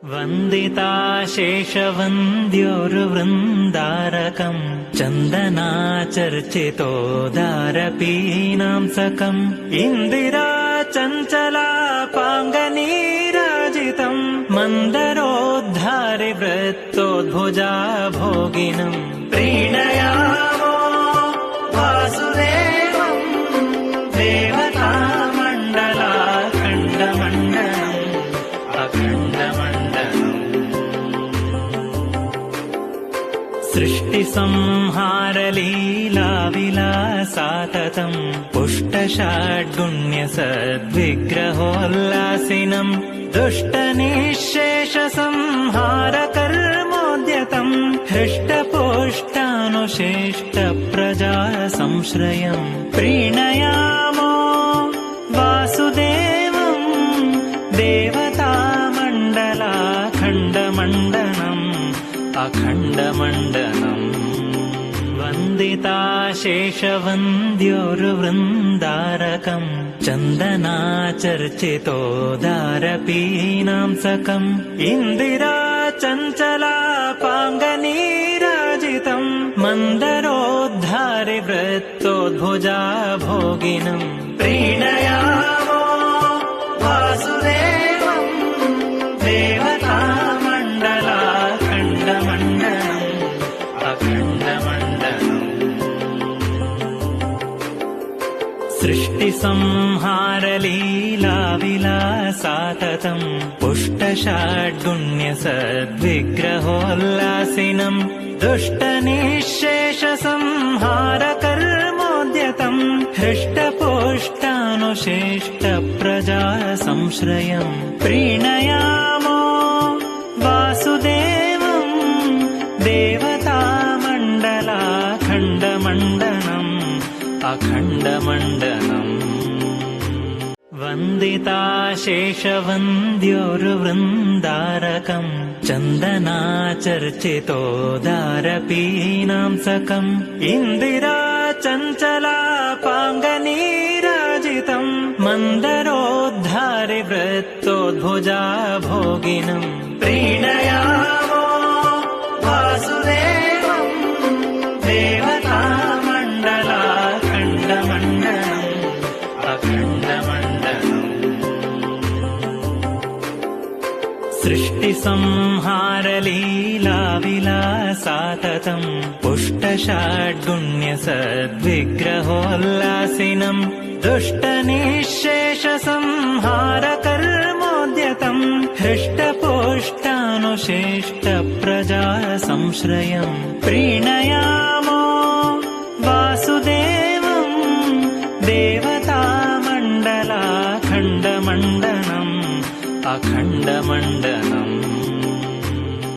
वन्दिता शेषवन्द्योर्वृन्दारकम् चन्दनाचर्चितोदारपीनांसकम् इन्दिरा चञ्चलापाङ्गनीराजितम् मन्दरोद्धारि वृत्तोद्भुजा भोगिनम् प्रीणयामो वासुदेवम् देवतामण्डलाखण्डमण्डलम् अखण्डमण्डलम् सृष्टिसंहारलीलाविलासाततम् पुष्टषाड्गुण्यसद्विग्रहोल्लासिनम् दुष्टनिःशेषसंहारकर्मोद्यतम् हृष्टपुष्टानुशिष्टप्रजा संश्रयम् प्रीणयामो वासुदेवम् देवतामण्डलाखण्डमण्डलम् अखण्डमण्डलम् वन्दिता शेषवन्द्योर्वृन्दारकम् चन्दनाचर्चितोदारपीनांसकम् इन्दिरा चञ्चलापाङ्गनीराजितम् मन्दरोद्धारि वृत्तोद्भुजा भोगिनम् प्रीणयामो वासुदेवम् देवतामण्डलाखण्डमण्डलम् अखण्डमण्डलम् सृष्टिसंहारलीलाविलासाततम् पुष्टषाड्गुण्यसद्विग्रहोल्लासिनम् दुष्टनिःशेषसंहारकर्मोद्यतम् हृष्टपुष्टानुशिष्टप्रजा संश्रयम् प्रीणयामो वासुदेवम् देवतामण्डलाखण्डमण्डलम् अखण्डमण्डलम् वन्दिता शेषवन्द्योर्वृन्दारकम् चन्दनाचर्चितोदारपीनांसकम् इन्दिरा चञ्चलापाङ्गनीराजितम् मन्दरोद्धारि वृत्तोद्भुजा भोगिनम् प्रीणयामो वासुदेवम् देवतामण्डलाखण्डमण्डलम् अखण्डमण्डलम् सृष्टिसंहारलीलाविलासाततम् पुष्टषाड्गुण्यसद्विग्रहोल्लासिनम् दुष्टनिःशेषसंहारकर्मोद्यतम् हृष्टपुष्टानुशिष्टप्रजा संश्रयम् प्रीणयामो वासुदेवम् देवतामण्डलाखण्डमण्डलम् अखण्डमण्डलम्